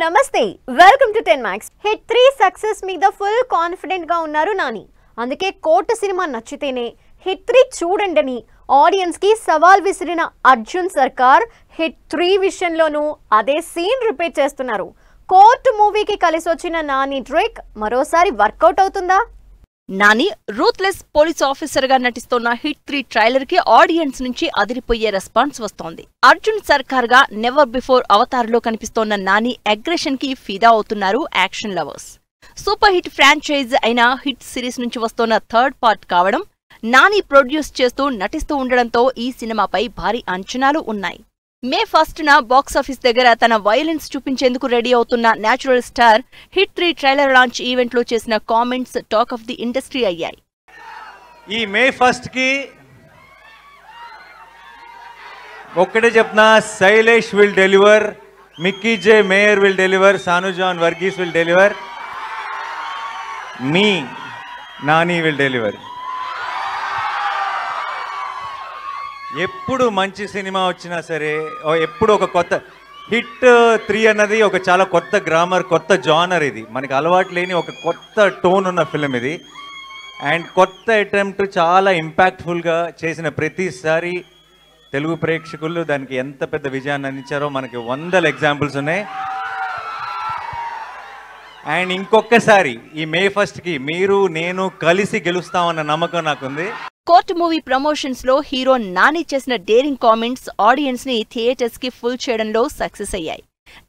నమస్తే welcome to 10 Max. Hit 3 success మీద full confident గా ఉన్నారు నాని. అందుకే కోర్టు సినిమా నచ్చితేనే హిట్ 3 చూడండి ఆడియన్స్ కి సవాల్ విసిరిన అర్జున్ సర్కార్ హిట్ 3 విషయంలోనూ అదే సీన్ రిపీట్ చేస్తున్నారు. కోర్టు మూవీకి కలిసి వచ్చిన నాని ట్రిక్ మరోసారి వర్కౌట్ అవుతుందా? నాని రూత్లెస్ పోలీస్ ఆఫీసర్ గా నటిస్తోన్న హిట్ 3 ట్రైలర్ కి ఆడియన్స్ నుంచి అదిరిపోయే రెస్పాన్స్ వస్తోంది. అర్జున్ సర్కార్ గా నెవర్ బిఫోర్ అవతార్ లో కనిపిస్తోన్న నాని అగ్రెషన్ కి ఫిదా అవుతున్నారు action lovers. Super hit franchise అయిన హిట్ సిరీస్ నుంచి వస్తోన్న థర్డ్ పార్ట్ కావడం, నాని ప్రొడ్యూస్ చేస్తూ నటిస్తూ ఉండడంతో ఈ సినిమాపై భారీ అంచనాలు ఉన్నాయి. మే 1న బాక్సాఫీస్ దగ్గర తన వైలెన్స్ చూపించేందుకు రెడీ అవుతున్న natural star hit 3 trailer launch event లో చేసిన comments talk of the industry అయ్యాయి. ఈ మే 1కి ఒక్కటే చెప్తున్నా, Shailesh will deliver, Mickey J Meyer will deliver, Sanu John Varghese will deliver, మీ నాని విల్ డెలివర్. ఎప్పుడు మంచి సినిమా వచ్చినా సరే, ఎప్పుడు ఒక కొత్త హిట్ 3 అన్నది ఒక చాలా కొత్త గ్రామర్, కొత్త జానర్. ఇది మనకి అలవాటు లేని ఒక కొత్త టోన్ ఉన్న ఫిలిం ఇది. అండ్ కొత్త అటెంప్ట్ చాలా ఇంపాక్ట్ఫుల్గా చేసిన ప్రతిసారి తెలుగు ప్రేక్షకులు దానికి ఎంత పెద్ద విజయాన్ని అందించారో మనకి 100 ఎగ్జాంపుల్స్ ఉన్నాయి. అండ్ ఇంకొకసారి ఈ మే 1కి మీరు నేను కలిసి గెలుస్తామన్న నమ్మకం నాకుంది. కోర్టు మూవీ ప్రమోషన్స్ లో హీరో నాని చేసిన డేరింగ్ కామెంట్స్ ఆడియన్స్ ని థియేటర్స్ కి ఫుల్ చేయడంలో సక్సెస్ అయ్యాయి.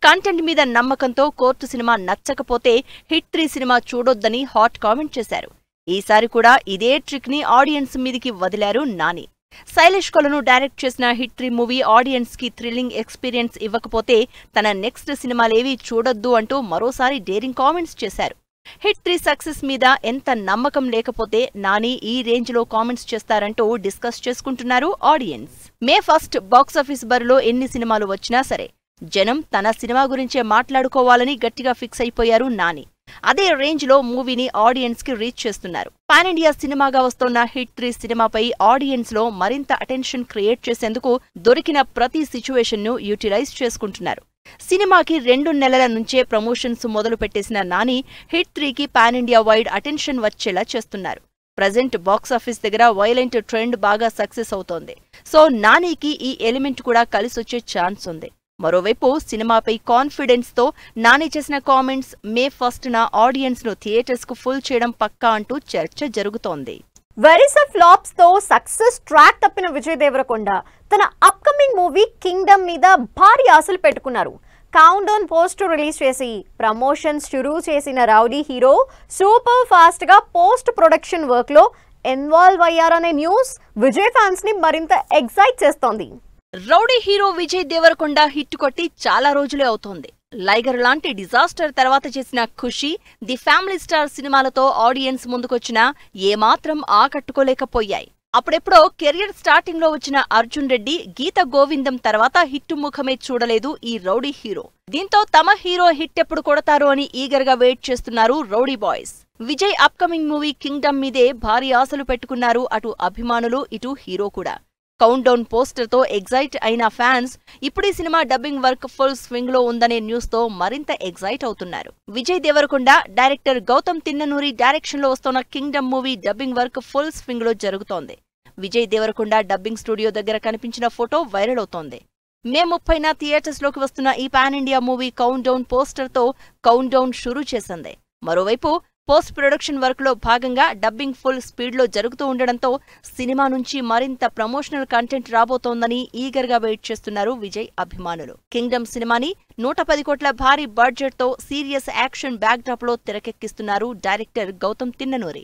కంటెంట్ మీద నమ్మకంతో కోర్టు సినిమా నచ్చకపోతే హిట్ 3 సినిమా చూడొద్దని హాట్ కామెంట్ చేశారు. ఈసారి కూడా ఇదే ట్రిక్ ని ఆడియన్స్ మీదికి వదిలారు నాని. శైలేష్ కొలను డైరెక్ట్ చేసిన హిట్ 3 మూవీ ఆడియన్స్ కి థ్రిల్లింగ్ ఎక్స్పీరియన్స్ ఇవ్వకపోతే తన నెక్స్ట్ సినిమాలేవీ చూడొద్దు అంటూ మరోసారి డేరింగ్ కామెంట్స్ చేశారు. హిట్ 3 సక్సెస్ మీద ఎంత నమ్మకం లేకపోతే నాని ఈ రేంజ్ లో కామెంట్స్ చేస్తారంటూ డిస్కస్ చేసుకుంటున్నారు ఆడియన్స్. మే 1 బాక్సాఫీస్ బరిలో ఎన్ని సినిమాలు వచ్చినా సరే జనం తన సినిమా గురించే మాట్లాడుకోవాలని గట్టిగా ఫిక్స్ అయిపోయారు నాని. అదే రేంజ్ లో మూవీని ఆడియన్స్ కి రీచ్ చేస్తున్నారు. పాన్ ఇండియా సినిమాగా వస్తోన్న హిట్ 3 సినిమాపై ఆడియన్స్ లో మరింత అటెన్షన్ క్రియేట్ చేసేందుకు దొరికిన ప్రతి సిచ్యువేషన్ ను యూటిలైజ్ చేసుకుంటున్నారు. సినిమాకి 2 నెలల నుంచే ప్రమోషన్స్ మొదలు పెట్టేసిన నాని హిట్ 3కి పాన్ ఇండియా వైడ్ అటెన్షన్ వచ్చేలా చేస్తున్నారు. ప్రజెంట్ బాక్సాఫీస్ దగ్గర వైలెంట్ ట్రెండ్ బాగా సక్సెస్ అవుతోంది. సో నానికి ఈ ఎలిమెంట్ కూడా కలిసొచ్చే ఛాన్స్ ఉంది. మరోవైపు సినిమాపై కాన్ఫిడెన్స్ తో నాని చేసిన కామెంట్స్ మే 1న ఆడియన్స్ ను థియేటర్స్ కు ఫుల్ చేయడం పక్కా అంటూ చర్చ జరుగుతోంది. వరుస ఫ్లాప్స్ తో సక్సెస్ ట్రాక్ తప్పిన విజయ్ దేవరకొండ తన అప్కమింగ్ మూవీ కింగ్డమ్ మీద భారీ ఆశలు పెట్టుకున్నారు. కౌంట్ డౌన్ పోస్ట్ రిలీజ్ చేసి ప్రమోషన్స్ షురూ చేసిన రౌడీ హీరో సూపర్ ఫాస్ట్ గా పోస్ట్ ప్రొడక్షన్ వర్క్ లో ఇన్వాల్వ్ అయ్యారనే న్యూస్ విజయ్ ఫ్యాన్స్ ని మరింత ఎక్సైట్ చేస్తోంది. Rowdy hero Vijay Deverakonda hit కొట్టి చాలా రోజులే అవుతోంది. లైగర్ లాంటి డిజాస్టర్ తర్వాత చేసిన ఖుషీ, ది ఫ్యామిలీ స్టార్ సినిమాలతో ఆడియన్స్ ముందుకొచ్చినా ఏమాత్రం ఆకట్టుకోలేకపోయాయి. అప్పుడెప్పుడో కెరియర్ స్టార్టింగ్ లో వచ్చిన అర్జున్ రెడ్డి, గీత గోవిందం తర్వాత హిట్ ముఖమే చూడలేదు ఈ రౌడీ హీరో. దీంతో తమ హీరో హిట్ ఎప్పుడు కొడతారో అని ఈగర్ గా వెయిట్ చేస్తున్నారు rowdy boys. Vijay upcoming movie Kingdom మీదే భారీ ఆశలు పెట్టుకున్నారు అటు అభిమానులు, ఇటు హీరో కూడా. కౌంట్ డౌన్ పోస్టర్ తో ఎగ్జైట్ అయిన ఫ్యాన్స్ ఇప్పుడీ cinema dubbing work full swing లో ఉందనే న్యూస్ తో మరింత ఎగ్జైట్ అవుతున్నారు. విజయ్ దేవరకొండ, డైరెక్టర్ గౌతమ్ తిన్ననూరి డైరెక్షన్ లో వస్తున్న Kingdom movie dubbing work full swing లో జరుగుతోంది. విజయ్ దేవరకొండ డబ్బింగ్ స్టూడియో దగ్గర కనిపించిన ఫోటో వైరల్ అవుతోంది. మే 30న థియేటర్స్ లోకి వస్తున్న ఈ pan India movie count down poster తో కౌంట్ డౌన్ షురూ చేసింది. మరోవైపు పోస్ట్ ప్రొడక్షన్ వర్క్ లో భాగంగా డబ్బింగ్ ఫుల్ స్పీడ్ లో జరుగుతూ ఉండడంతో సినిమా నుంచి మరింత ప్రమోషనల్ కంటెంట్ రాబోతోందని ఈగర్ గా వెయిట్ చేస్తున్నారు విజయ్ అభిమానులు. కింగ్డమ్ సినిమాని 110 కోట్ల భారీ బడ్జెట్ తో సీరియస్ యాక్షన్ బ్యాక్ డ్రాప్ లో తెరకెక్కిస్తున్నారు డైరెక్టర్ గౌతమ్ తిన్ననూరి.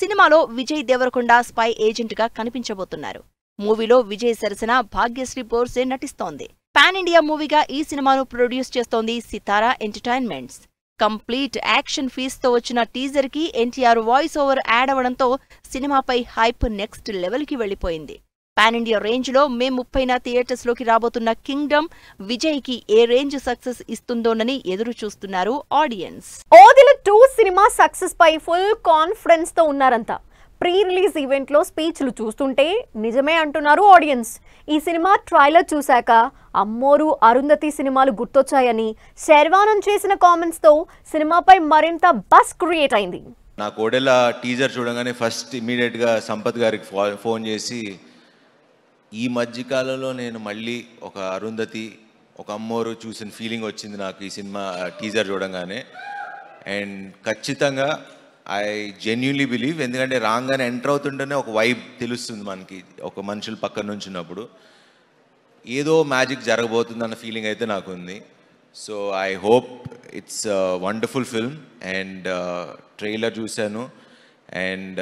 సినిమాలో విజయ్ దేవరకొండ స్పై ఏజెంట్ గా కనిపించబోతున్నారు. మూవీలో విజయ్ సరసన భాగ్యశ్రీ బోర్సే నటిస్తోంది. పాన్ ఇండియా మూవీగా ఈ సినిమాను ప్రొడ్యూస్ చేస్తోంది సితారా ఎంటర్టైన్మెంట్స్. కంప్లీట్ యాక్షన్ ఫీస్ తో వచ్చిన టీజర్ కి ఎన్టీఆర్ వాయిస్ ఓవర్ యాడ్ అవడంతో సినిమాపై హైప్ నెక్స్ట్ లెవెల్ కి వెళ్లిపోయింది. పాన్ ఇండియా రేంజ్ లో మే 30న థియేటర్స్ లోకి రాబోతున్న కింగ్డమ్ విజయ్ కి ఏ రేంజ్ సక్సెస్ ఇస్తుందోనని ఎదురు చూస్తున్నారు ఆడియన్స్. ఓదిల 2 సినిమా సక్సెస్ పై ఫుల్ కాన్ఫిడెన్స్ తో ఉన్నారంతా. ప్రీ రిలీజ్ ఈవెంట్లో స్పీచ్లు చూస్తుంటే నిజమే అంటున్నారు ఆడియన్స్. ఈ సినిమా ట్రైలర్ చూశాక అమ్మోరు, అరుంధతి సినిమాలు గుర్తొచ్చాయని శర్వానం చేసిన కామెంట్స్తో సినిమాపై మరింత బస్ క్రియేట్ అయింది. నా కోడెల టీజర్ చూడగానే ఫస్ట్ ఇమీడియట్గా సంపత్ గారికి ఫోన్ చేసి, ఈ మధ్యకాలంలో నేను మళ్ళీ ఒక అరుంధతి, ఒక అమ్మోరు చూసిన ఫీలింగ్ వచ్చింది నాకు ఈ సినిమా టీజర్ చూడగానే. అండ్ ఖచ్చితంగా ఐ జెన్యూన్లీ బిలీవ్, ఎందుకంటే రాగానే ఎంటర్ అవుతుంటేనే ఒక వైబ్ తెలుస్తుంది మనకి, ఒక మనుషులు పక్కన నుంచి ఉన్నప్పుడు ఏదో మ్యాజిక్ జరగబోతుంది అన్న ఫీలింగ్ అయితే నాకు ఉంది. So I hope it's wonderful film. And trailer చూశాను అండ్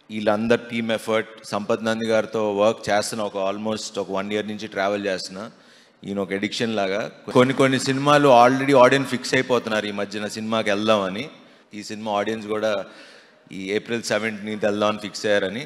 వీళ్ళందరు టీమ్ ఎఫర్ట్, సంపత్ నంది గారితో వర్క్ చేస్తున్నా, ఆల్మోస్ట్ ఒక 1 year నుంచి ట్రావెల్ చేస్తున్నా. ఈయన ఒక ఎడిక్షన్ లాగా కొన్ని సినిమాలు ఆల్రెడీ ఆడియన్స్ ఫిక్స్ అయిపోతున్నారు ఈ మధ్యన సినిమాకి వెళ్దామని. ఈ సినిమా ఆడియన్స్ కూడా ఈ April 17th వెళ్దామని ఫిక్స్ అయ్యారని.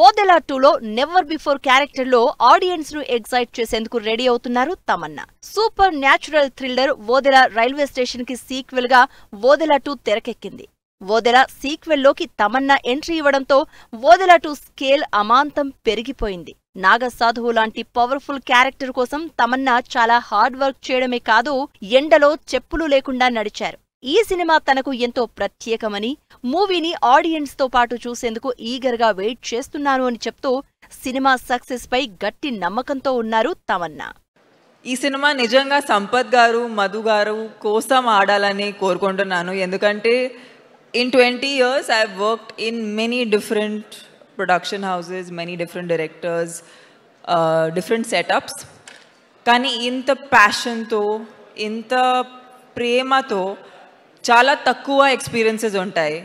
వోదెలా 2లో నెవర్ బిఫోర్ క్యారెక్టర్ లో ఆడియన్స్ ను ఎగ్జైట్ చేసేందుకు రెడీ అవుతున్నారు Tamannaah. Supernatural thriller Odela railway station కి సీక్వెల్ గా వోదెలా 2 తెరకెక్కింది. వోదెలా సీక్వెల్ లోకి తమన్నా ఎంట్రీ ఇవ్వడంతో వోదెలా 2 స్కేల్ అమాంతం పెరిగిపోయింది. నాగసాధువు లాంటి పవర్ఫుల్ క్యారెక్టర్ కోసం తమన్నా చాలా హార్డ్ వర్క్ చేయడమే కాదు, ఎండలో చెప్పులు లేకుండా నడిచారు. ఈ సినిమా తనకు ఎంతో ప్రత్యేకమని, మూవీని ఆడియన్స్ తో పాటు చూసేందుకు ఈగర్ గా వెయిట్ చేస్తున్నాను అని చెప్తూ సినిమా సక్సెస్ పై గట్టి నమ్మకంతో ఉన్నారు తమన్నా. ఈ సినిమా నిజంగా సంపత్ గారు, మధు గారు కోసం ఆడాలని కోరుకుంటున్నాను. ఎందుకంటే in 20 years I've worked in many different production houses, many different directors, different setups. కానీ ఇంత ప్యాషన్తో, ఇంత ప్రేమతో చాలా తక్కువ ఎక్స్పీరియన్సెస్ ఉంటాయి.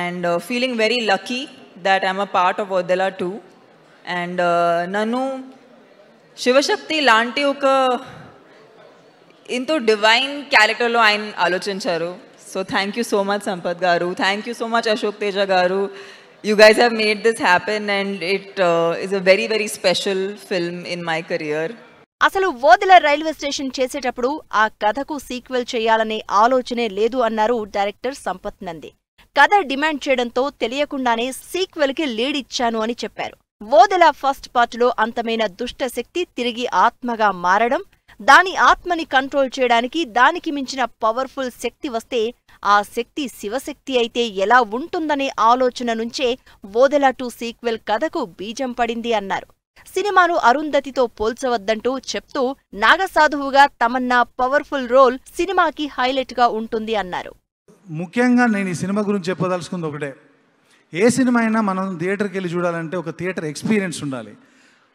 And feeling very lucky that I'm a part of Odela 2. And నన్ను శివశక్తి లాంటి ఒక ఎంతో డివైన్ క్యారెక్టర్లో ఆయన ఆలోచించారు. So thank you so much Sampath garu, thank you so much Ashok Teja garu. You guys have made this happen and it is a very very special film in my career. అసలు వోదెలా railway station చేసేటప్పుడు ఆ కథకు sequel చేయాలనే ఆలోచనే లేదు అన్నారు director Sampath Nandi. కథ demand చేయడంతో తెలియకుండానే సీక్వెల్ కి లీడ్ ఇచ్చాను అని చెప్పారు. వోదెలా ఫస్ట్ పార్ట్లో అంతమైన దుష్ట శక్తి తిరిగి ఆత్మగా మారడం, దాని ఆత్మని కంట్రోల్ చేయడానికి దానికి మించిన పవర్ఫుల్ శక్తి వస్తే ఆ శక్తి శివశక్తి అయితే ఎలా ఉంటుందనే ఆలోచన నుంచే వోదెలా 2 సీక్వెల్ కథకు బీజం పడింది అన్నారు. సినిమాను అరుంధతితో పోల్చవద్దంటూ చెప్తూ నాగసాధువుగా తమన్నా పవర్ఫుల్ రోల్ సినిమాకి హైలైట్ గా ఉంటుంది అన్నారు. ముఖ్యంగా నేను ఈ సినిమా గురించి చెప్పదలుచుకుంది ఒకటే, ఏ సినిమా అయినా మనం థియేటర్కి వెళ్ళి చూడాలంటే ఒక థియేటర్ ఎక్స్పీరియన్స్ ఉండాలి.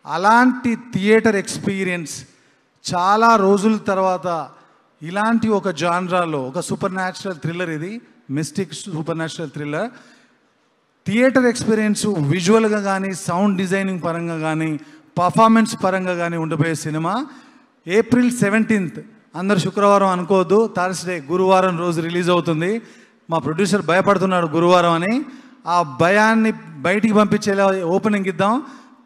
అలాంటి థియేటర్ ఎక్స్పీరియన్స్ చాలా రోజుల తర్వాత ఇలాంటి ఒక జాన్రాలో ఒక సూపర్ న్యాచురల్ థ్రిల్లర్, ఇది mystic supernatural thriller, theatre experience విజువల్గా కానీ, సౌండ్ డిజైనింగ్ పరంగా కానీ, పర్ఫార్మెన్స్ పరంగా కానీ ఉండిపోయే సినిమా. April 17th, అందరు శుక్రవారం అనుకోవద్దు, థర్స్డే గురువారం రోజు రిలీజ్ అవుతుంది. మా ప్రొడ్యూసర్ భయపడుతున్నాడు గురువారం అని, ఆ భయాన్ని బయటికి పంపించేలా ఓపెనింగ్ ఇద్దాం.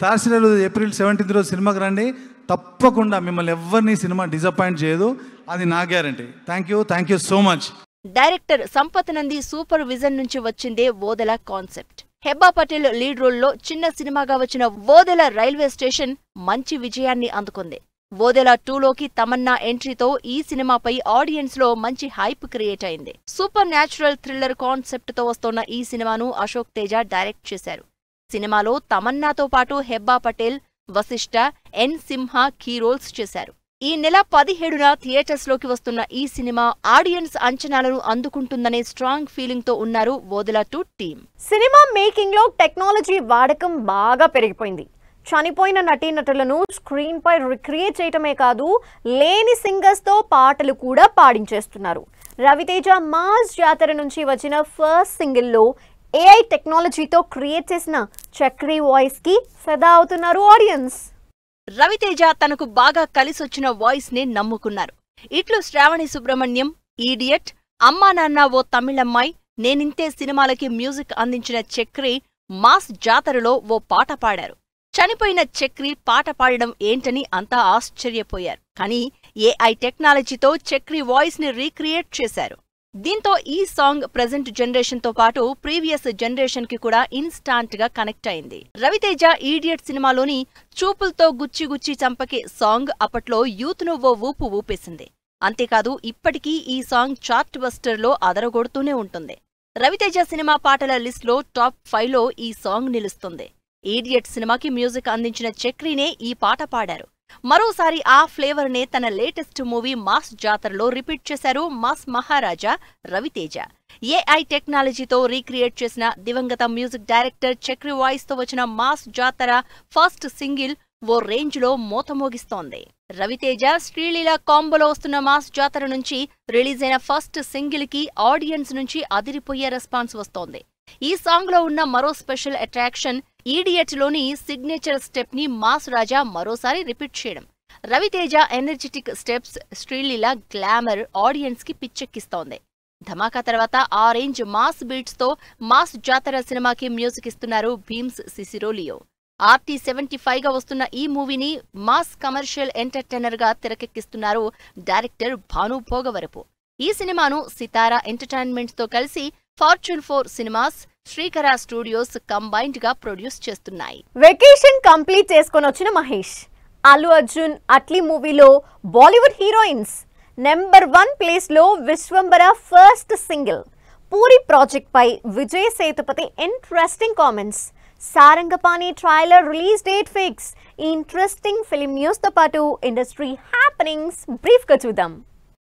థర్స్డే రోజు April 17th రోజు సినిమాకి రండి, తప్పకుండా మిమ్మల్ని ఎవరిని సినిమా డిసప్పాయింట్ చేయదు, అది నా guarantee. Thank you so much. Director Sampath Nandi super vision నుంచి వచ్చిందే వోదెలా కాన్సెప్ట్. హెబ్బా పటేల్ లీడ్ రోల్లో చిన్న సినిమాగా వచ్చిన వోదెలా రైల్వే స్టేషన్ మంచి విజయాన్ని అందుకుంది. వోదెలా 2లోకి తమన్నా ఎంట్రీతో ఈ సినిమాపై ఆడియన్స్ లో మంచి హైప్ క్రియేట్ అయింది. సూపర్ న్యాచురల్ థ్రిల్లర్ కాన్సెప్ట్ తో వస్తోన్న ఈ సినిమాను అశోక్ తేజ డైరెక్ట్ చేశారు. సినిమాలో తమన్నాతో పాటు హెబ్బా పటేల్, వశిష్ఠ, ఎన్ సింహ కీ రోల్స్ చేశారు. ఈ నెల 17న థియేటర్స్ లోకి వస్తున్న ఈ సినిమా ఆడియన్స్ అంచనాలను అందుకుంటుందనే స్ట్రాంగ్ ఫీలింగ్ తో ఉన్నారు వోదెలా 2 టీమ్. సినిమా మేకింగ్ లో టెక్నాలజీ వాడకం బాగా పెరిగిపోయింది. చనిపోయిన నటీనటులను స్క్రీన్ పై రిక్రియేట్ చేయటమే కాదు, లేని సింగర్స్ తో పాటలు కూడా పాడించేస్తున్నారు. రవితేజ మాస్ జాతర నుంచి వచ్చిన ఫస్ట్ సింగిల్లో AI టెక్నాలజీతో క్రియేట్ చేసిన చక్రీ వాయిస్ కి ఫిదా అవుతున్నారు ఆడియన్స్. రవితేజ తనకు బాగా కలిసొచ్చిన వాయిస్ నే నమ్ముకున్నారు. ఇట్లు శ్రావణి సుబ్రహ్మణ్యం, ఈడియట్, అమ్మా నాన్న ఓ తమిళమ్మాయి, నేనింతే సినిమాలకి మ్యూజిక్ అందించిన చక్రి మాస్ జాతరలో ఓ పాట పాడారు. చనిపోయిన చక్రి పాట పాడడం ఏంటని అంతా ఆశ్చర్యపోయారు. కానీ AI టెక్నాలజీతో చక్రి వాయిస్ ని రీక్రియేట్ చేశారు. దీంతో ఈ సాంగ్ ప్రెజెంట్ జనరేషన్ తో పాటు ప్రీవియస్ జనరేషన్ కి కూడా ఇన్స్టాంట్ గా కనెక్ట్ అయింది. రవితేజ ఈడియట్ సినిమాలోని చూపులతో గుచ్చి గుచ్చి చంపకే సాంగ్ అప్పట్లో యూత్ ను ఓ ఊపు ఊపేసింది. అంతేకాదు ఇప్పటికీ ఈ సాంగ్ చార్ట్ బస్టర్ లో అదరగొడుతూనే ఉంటుంది. రవితేజ సినిమా పాటల లిస్ట్ లో టాప్ 5 లో ఈ సాంగ్ నిలుస్తుంది. ఈడియట్ సినిమాకి మ్యూజిక్ అందించిన చక్రీనే ఈ పాట పాడారు. మరోసారి ఆ ఫ్లేవర్ నే తన లేటెస్ట్ మూవీ మాస్ జాతరలో రిపీట్ చేశారు మాస్ మహారాజా రవితేజ. ఏఐ టెక్నాలజీతో రీక్రియేట్ చేసిన దివంగత మ్యూజిక్ డైరెక్టర్ చక్రి వాయిస్ తో వచ్చిన మాస్ జాతర ఫస్ట్ సింగిల్ ఓ రేంజ్ లో మోతమోగిస్తోంది. రవితేజ శ్రీలీల కాంబోలో వస్తున్న మాస్ జాతర నుంచి రిలీజ్ అయిన ఫస్ట్ సింగిల్ కి ఆడియన్స్ నుంచి అదిరిపోయే రెస్పాన్స్ వస్తోంది. ఈ సాంగ్ లో ఉన్న మరో స్పెషల్ అట్రాక్షన్ ఈడియట్ లోని సిగ్నేచర్ స్టెప్ ని మాస్ రాజా మరోసారి రిపీట్ చేయడం. Ravi Teja energetic steps, Sreeleela glamour audience కి పిచ్చెక్కిస్తోంది. ధమాకా తర్వాత ఆ రేంజ్ మాస్ బీట్స్ తో మాస్ జాతర సినిమాకి మ్యూజిక్ ఇస్తున్నారు భీమ్స్ సిసిరోలియో. RT75 గా వస్తున్న ఈ మూవీని మాస్ కమర్షియల్ ఎంటర్టైనర్ గా తెరకెక్కిస్తున్నారు డైరెక్టర్ భాను భోగవరపు. ఈ సినిమాను సితారా ఎంటర్టైన్మెంట్స్ తో కలిసి ఫార్చ్యూన్ 4 సినిమాస్, శ్రీకర స్టూడియోస్ కంబైన్డ్ గా ప్రొడ్యూస్ చేస్తున్నాయి. వెకేషన్ కంప్లీట్ చేసుకొని వచ్చిన మహేష్, అల్లు అర్జున్ అట్లీ మూవీలో బాలీవుడ్ హీరోయిన్స్ నెంబర్ 1 ప్లేస్ లో Vishwambhara first single. Puri project పై Vijay Sethupathi interesting comments. Sarangapani trailer release date fix. ఈ ఇంట్రెస్టింగ్ ఫిల్మ్ న్యూస్ తో పాటు ఇండస్ట్రీ హ్యాపెనింగ్స్ బ్రీఫ్ గా చూద్దాం.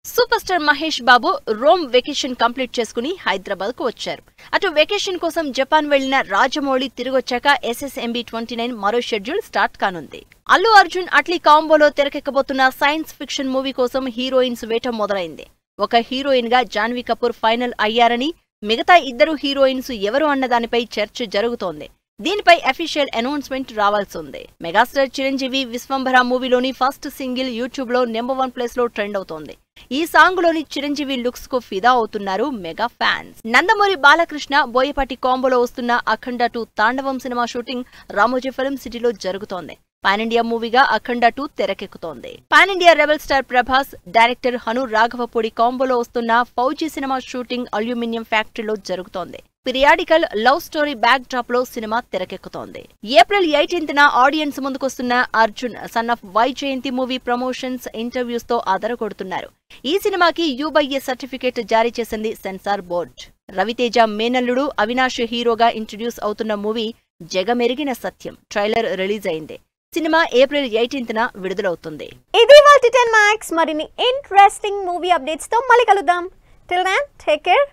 Superstar Mahesh Babu Rome vacation complete చేసుకుని హైదరాబాద్ కు వచ్చారు. అటు వెకేషన్ కోసం జపాన్ వెళ్లిన రాజమౌళి తిరిగొచ్చాక SSMB 29 మరో షెడ్యూల్ స్టార్ట్ కానుంది. అల్లు అర్జున్ అట్లీ కాంబోలో తెరకెక్కబోతున్న సైన్స్ ఫిక్షన్ మూవీ కోసం హీరోయిన్స్ వేట మొదలైంది. ఒక హీరోయిన్ గా జాన్వీ కపూర్ ఫైనల్ అయ్యారని, మిగతా 2 హీరోయిన్స్ ఎవరు అన్నదానిపై చర్చ జరుగుతోంది. దీనిపై అఫీషియల్ అనౌన్స్మెంట్ రావాల్సింది. మెగాస్టార్ చిరంజీవి విశ్వంభర మూవీలోని ఫస్ట్ సింగిల్ యూట్యూబ్ లో నెంబర్ 1 ప్లేస్ లో ట్రెండ్ అవుతోంది. ఈ సాంగ్ లోని చిరంజీవి లుక్స్ కు ఫిదా అవుతున్నారు మెగా ఫ్యాన్స్. నందమూరి బాలకృష్ణ బోయపాటి కాంబోలో వస్తున్న అఖండ 2 తాండవం సినిమా షూటింగ్ రామోజీ ఫిల్మ్ సిటీలో జరుగుతోంది. పాన్ ఇండియా మూవీగా అఖండ 2 తెరకెక్కుతోంది. Pan India rebel star Prabhas, director Hanu Raghavapudi కాంబోలో వస్తున్న ఫౌజీ సినిమా షూటింగ్ అల్యూమినియం ఫ్యాక్టరీలో జరుగుతోంది. Periodical love story backdrop లో సినిమా తెరకెక్కుతోంది. ఏప్రిల్ 18న ఆడియన్స్ ముందుకొస్తున్న Arjun son of Vyjayanthi movie promotions, interviews తో అదరగొడుతున్నారు. ఈ సినిమాకి UBA సర్టిఫికేట్ జారీ చేసింది సెన్సార్ బోర్డ్. రవితేజ మేనల్లుడు అవినాష్ హీరోగా ఇంట్రడ్యూస్ అవుతున్న movie Jagamerigina Satyam trailer release అయింది. సినిమా ఏప్రిల్ 18న విడుదలవుతుంది. ఇది వాటి 10 మ్యాక్స్. మరిన్ని ఇంట్రెస్టింగ్ మూవీ అప్డేట్స్ తో మళ్ళీ కలుద్దాం. Till then take care.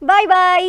Bye by.